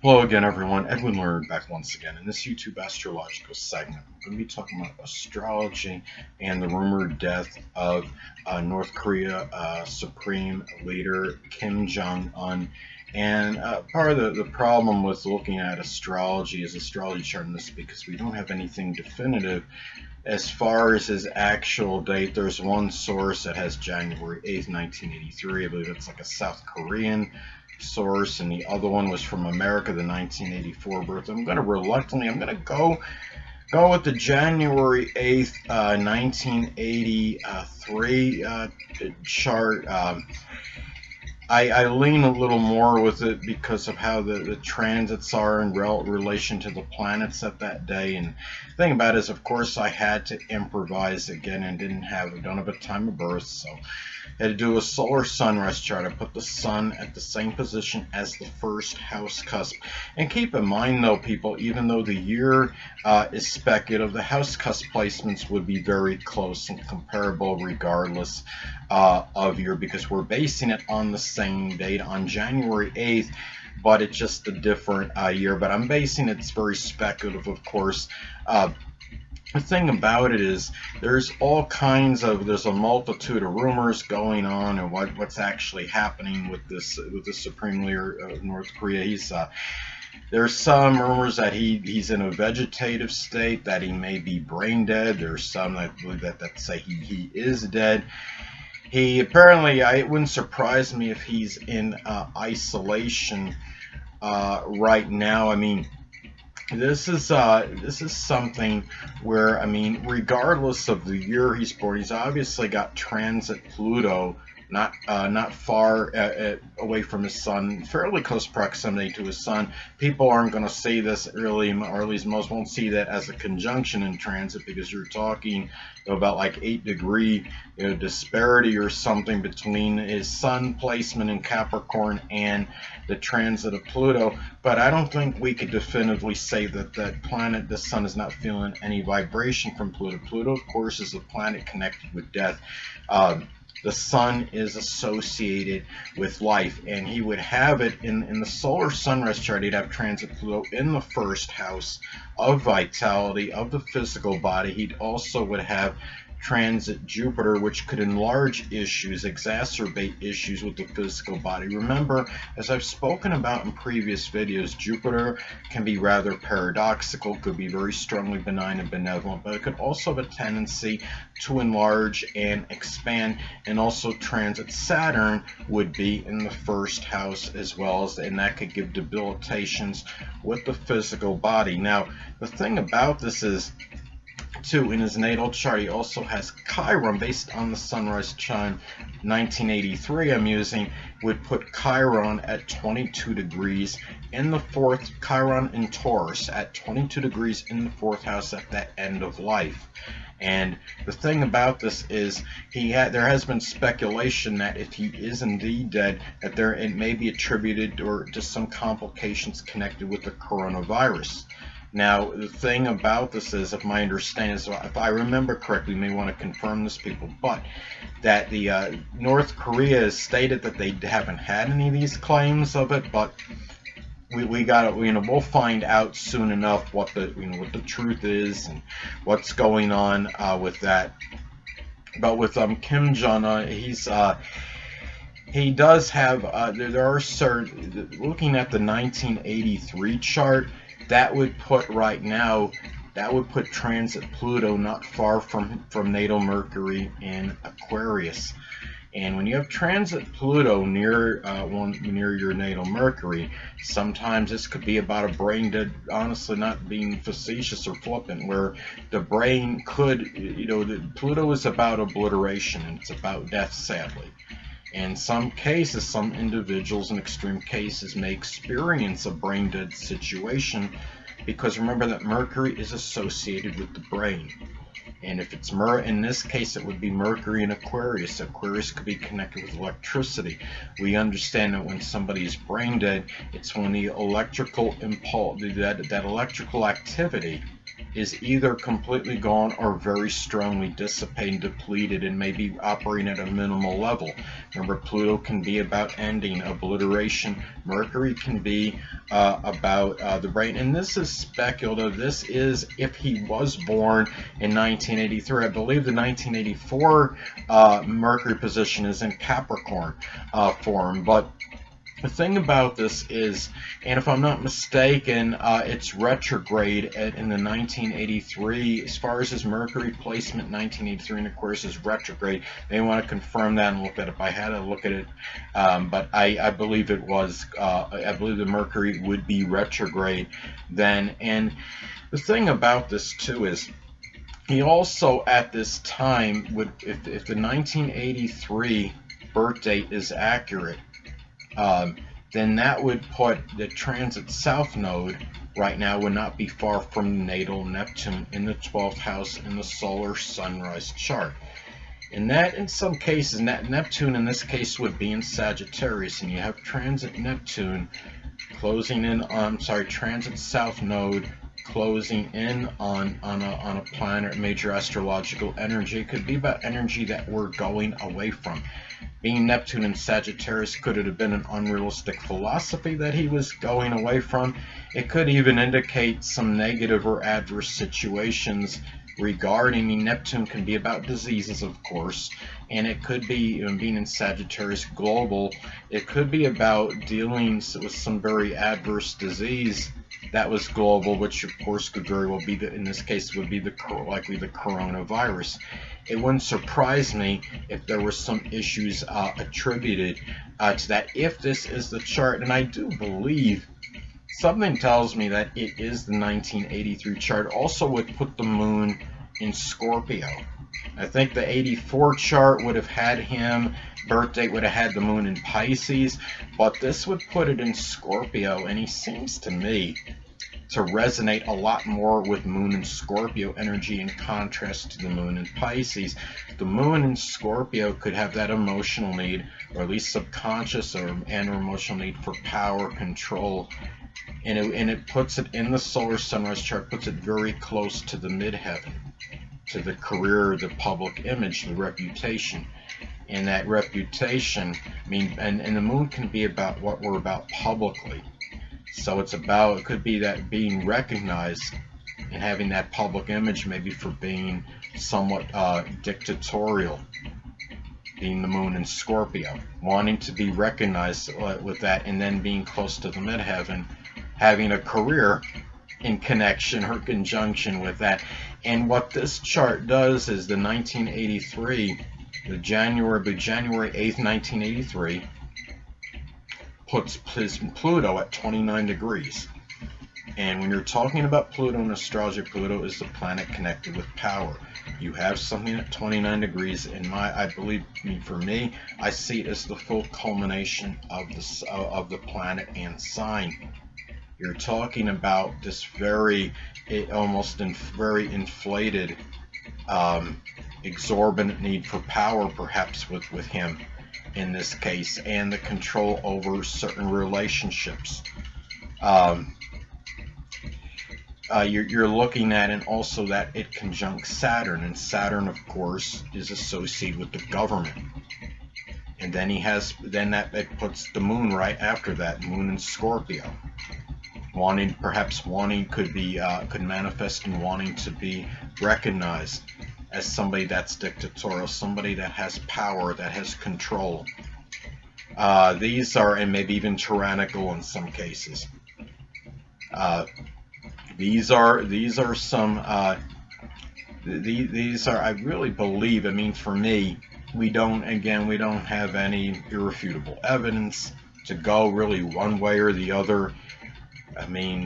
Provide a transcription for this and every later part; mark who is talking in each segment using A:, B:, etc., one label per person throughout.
A: Hello again, everyone. Edwin Learnard back once again. In this YouTube astrological segment, we're going to be talking about astrology and the rumored death of North Korea Supreme Leader Kim Jong-un. And part of the problem with looking at astrology is astrology chart in this because we don't have anything definitive as far as his actual date. There's one source that has January 8th, 1983. I believe it's like a South Korean source, and the other one was from America, the 1984 birth. I'm going to go with the January 8th, 1983 chart. I lean a little more with it because of how the transits are in relation to the planets at that day. And the thing about it is, of course, I had to improvise again and don't have a time of birth, so I had to do a solar sunrise chart. I put the sun at the same position as the first house cusp. And keep in mind, though, people, even though the year is speculative, the house cusp placements would be very close and comparable regardless of year, because we're basing it on the same date, on January 8th, but it's just a different year. But I'm basing it's very speculative, of course. The thing about it is there's a multitude of rumors going on and what's actually happening with the supreme leader of North Korea. There's some rumors that he's in a vegetative state, that he may be brain dead. There's some that believe that say he is dead. He apparently, it wouldn't surprise me if he's in isolation right now. I mean, this is something where, I mean, regardless of the year he's born, he's obviously got transit Pluto, not far away from his sun, fairly close proximity to his sun. People aren't going to see this really, or at least most won't see that as a conjunction in transit, because you're talking about like 8-degree disparity or something between his sun placement in Capricorn and the transit of Pluto. But I don't think we could definitively say that the sun is not feeling any vibration from Pluto. Pluto, of course, is a planet connected with death. The sun is associated with life, and he would have it in the solar sunrise chart. He'd have transit Pluto in the first house of vitality, of the physical body. He'd also would have transit Jupiter, which could enlarge issues, exacerbate issues with the physical body. Remember, as I've spoken about in previous videos, Jupiter can be rather paradoxical, could be very strongly benign and benevolent, but it could also have a tendency to enlarge and expand. And also transit Saturn would be in the first house as well, and that could give debilitations with the physical body. Now, the thing about this is, in his natal chart, he also has Chiron, based on the sunrise chime 1983 I'm using, would put Chiron at 22 degrees in the fourth, Chiron in Taurus at 22 degrees in the fourth house at that end of life. And the thing about this is, there has been speculation that if he is indeed dead, that it may be attributed or to some complications connected with the coronavirus. Now, the thing about this is, if my understanding is, if I remember correctly, you may want to confirm this, people, but that the North Korea has stated that they haven't had any of these claims of it, but we'll find out soon enough what the truth is and what's going on with that. But with Kim Jong-un, he does have there are certain, looking at the 1983 chart, that would put transit Pluto not far from natal Mercury in Aquarius. And when you have transit Pluto near your natal Mercury, sometimes this could be about a brain dead, honestly, not being facetious or flippant, where the brain could, Pluto is about obliteration, and it's about death, sadly. In some cases, some individuals in extreme cases may experience a brain dead situation, because remember that Mercury is associated with the brain. And if it's in this case, it would be Mercury in Aquarius. Aquarius could be connected with electricity. We understand that when somebody is brain dead, it's when the electrical impulse, that electrical activity is either completely gone or very strongly dissipated, depleted, and maybe operating at a minimal level. Remember, Pluto can be about ending, obliteration. Mercury can be about the brain. And this is speculative. This is if he was born in 1983. I believe the 1984 Mercury position is in Capricorn form, but the thing about this is, and if I'm not mistaken, it's retrograde in the 1983. As far as his Mercury placement, 1983 in Aquarius is retrograde. They want to confirm that and look at it. I had to look at it, but I believe it was. I believe the Mercury would be retrograde then. And the thing about this too is, he also at this time would, if the 1983 birth date is accurate. Then that would put the transit south node right now would not be far from natal Neptune in the 12th house in the solar sunrise chart. And that in some cases, Neptune in this case would be in Sagittarius, and you have transit Neptune closing in on, transit south node closing in on a planet, major astrological energy. It could be about energy that we're going away from. Being Neptune in Sagittarius, could it have been an unrealistic philosophy that he was going away from? It could even indicate some negative or adverse situations regarding, Neptune can be about diseases, of course, and it could be, being in Sagittarius global, it could be about dealing with some very adverse disease that was global, which of course could very well be, in this case, would be likely the coronavirus. It wouldn't surprise me if there were some issues attributed to that, if this is the chart, and I do believe, something tells me that it is the 1983 chart. Also would put the moon in Scorpio. I think the 84 chart would have had him, birth date would have had the moon in Pisces, but this would put it in Scorpio, and he seems to me to resonate a lot more with moon and Scorpio energy in contrast to the moon in Pisces. The moon in Scorpio could have that emotional need, or at least subconscious or emotional need for power, control, and it puts it in the solar sunrise chart, puts it very close to the midheaven, to the career, the public image, the reputation. And that reputation, and the moon can be about what we're about publicly. So it's about, it could be that being recognized and having that public image, maybe for being somewhat dictatorial, being the moon in Scorpio, wanting to be recognized with that, and then being close to the midheaven, having a career in connection or conjunction with that. And what this chart does is the 1983, the January 8th, 1983, puts Pluto at 29 degrees. And when you're talking about Pluto in astrology, Pluto is the planet connected with power. You have something at 29 degrees, and for me, I see it as the full culmination of the planet and sign. You're talking about this very inflated, exorbitant need for power, perhaps with him in this case, and the control over certain relationships. You're looking at, and also that it conjuncts Saturn, and Saturn, of course, is associated with the government. And then it puts the moon right after that, moon in Scorpio. Could manifest in wanting to be recognized as somebody that's dictatorial, somebody that has power, that has control. These are, and maybe even tyrannical in some cases. These are, I really believe, for me, we don't have any irrefutable evidence to go really one way or the other.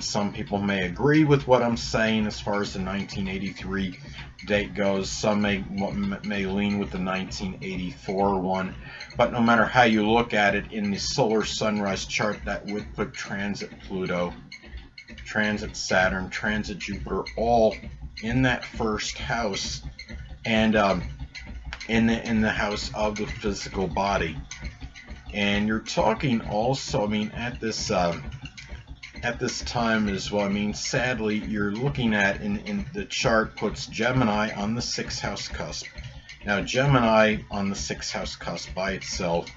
A: Some people may agree with what I'm saying as far as the 1983 date goes. Some may lean with the 1984 one. But no matter how you look at it, in the solar sunrise chart, that would put transit Pluto, transit Saturn, transit Jupiter, all in that first house, and in the house of the physical body. And you're talking also, at this at this time as well. I mean, sadly, you're looking at in the chart puts Gemini on the 6th house cusp. Now, Gemini on the 6th house cusp by itself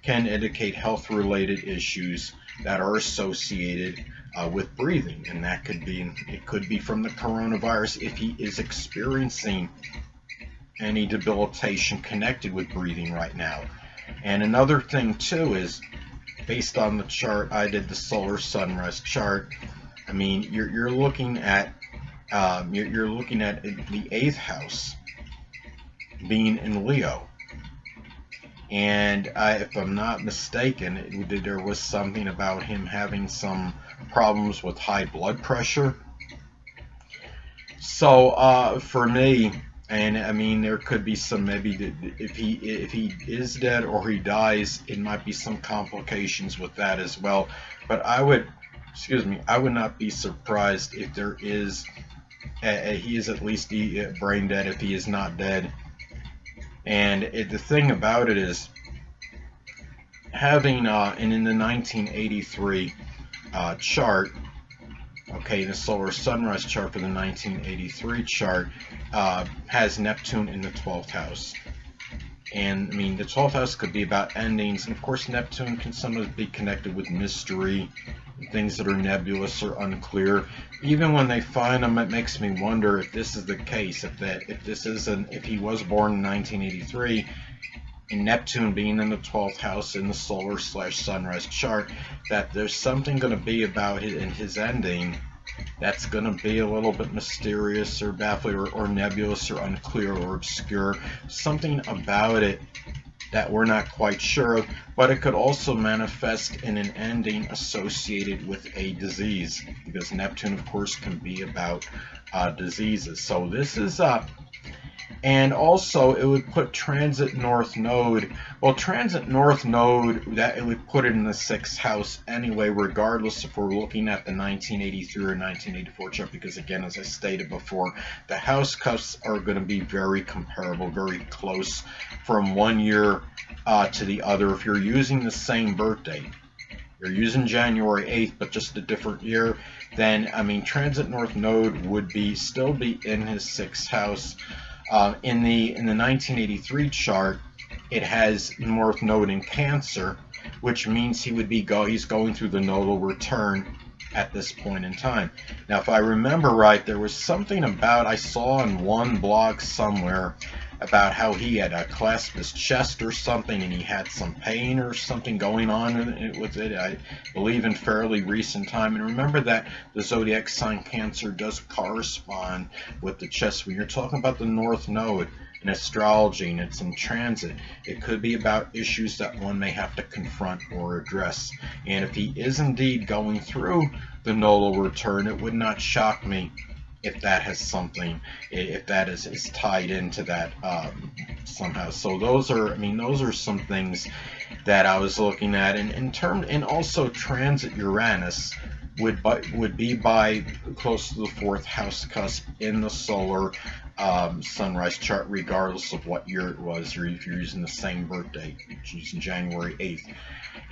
A: can indicate health-related issues that are associated with breathing, and that could be, it could be from the coronavirus if he is experiencing any debilitation connected with breathing right now. And another thing too is, based on the chart, I did the solar sunrise chart. I mean, you're looking at you're looking at the 8th house being in Leo, and if I'm not mistaken, there was something about him having some problems with high blood pressure. So for me, and I mean, there could be some, maybe if he is dead or he dies, it might be some complications with that as well. But I would, excuse me, I would not be surprised if there is he is at least brain dead if he is not dead. And the thing about it is, having and in the 1983 chart, okay, the solar sunrise chart for the 1983 chart has Neptune in the 12th house. And I mean, the 12th house could be about endings, and of course Neptune can sometimes be connected with mystery, things that are nebulous or unclear. Even when they find them, it makes me wonder if this is the case, if he was born in 1983, and Neptune being in the 12th house in the solar/sunrise chart, that there's something going to be about it in his ending that's going to be a little bit mysterious or baffling or nebulous or unclear or obscure. Something about it that we're not quite sure of, but it could also manifest in an ending associated with a disease, because Neptune, of course, can be about diseases. So this is and also it would put transit north node, well, transit north node, that it would put it in the 6th house anyway, regardless if we're looking at the 1983 or 1984 chart, because again, as I stated before, the house cusps are going to be very comparable, very close from one year to the other. If you're using the same birthday, you're using January 8th, but just a different year, then I mean, transit north node would still be in his 6th house. In the 1983 chart, it has North Node in Cancer, which means he's going through the nodal return at this point in time. Now, if I remember right, there was something about, I saw in one blog somewhere about how he had clasped his chest or something, and he had some pain or something going on with it, I believe in fairly recent time. And remember that the zodiac sign Cancer does correspond with the chest. When you're talking about the North Node in astrology and it's in transit, it could be about issues that one may have to confront or address. And if he is indeed going through the nodal return, it would not shock me if that has something, if that is tied into that somehow. So those are some things that I was looking at. And also transit Uranus would be by close to the 4th house cusp in the solar sunrise chart, regardless of what year it was, or if you're using the same birthday, using January 8th.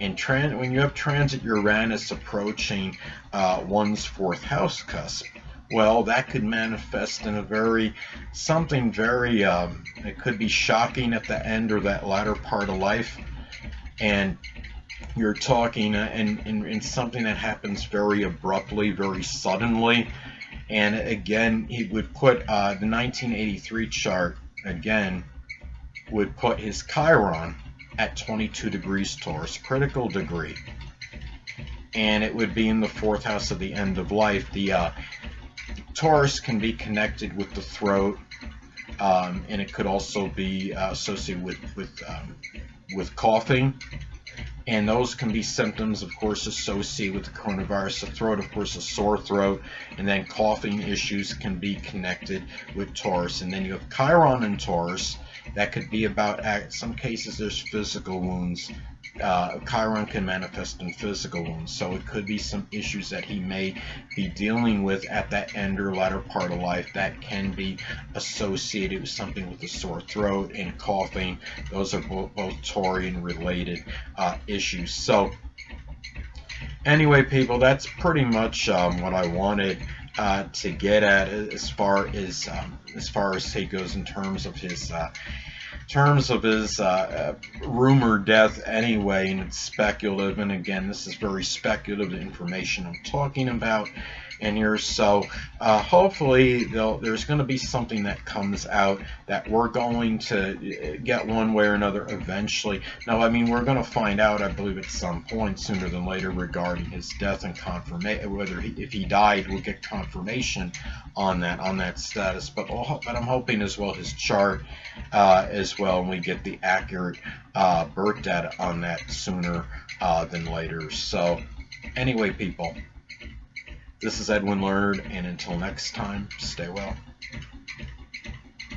A: And when you have transit Uranus approaching one's 4th house cusp, well, that could manifest in something very, it could be shocking at the end or that latter part of life. And you're talking in something that happens very abruptly, very suddenly. And again, he would put the 1983 chart, again, would put his Chiron at 22 degrees Taurus, critical degree. And it would be in the 4th house of the end of life. The Taurus can be connected with the throat, and it could also be associated with coughing, and those can be symptoms, of course, associated with the coronavirus. The throat, of course, a sore throat, and then coughing issues can be connected with Taurus. And then you have Chiron in Taurus. That could be about, in some cases, there's physical wounds. Chiron can manifest in physical wounds, so it could be some issues that he may be dealing with at that end or latter part of life that can be associated with something with the sore throat and coughing. Those are both Taurian related issues. So, Anyway, people, that's pretty much what I wanted to get at as far as he goes in terms of his rumored death anyway, and it's speculative. And again, this is very speculative information I'm talking about in here. So hopefully there's going to be something that comes out that we're going to get one way or another eventually. Now, I mean, we're going to find out, I believe, at some point sooner than later regarding his death and confirmation, whether if he died, we'll get confirmation on that status. But I'm hoping as well his chart as well, and we get the accurate birth data on that sooner than later. So anyway, people, this is Edwin Learnard, and until next time, stay well.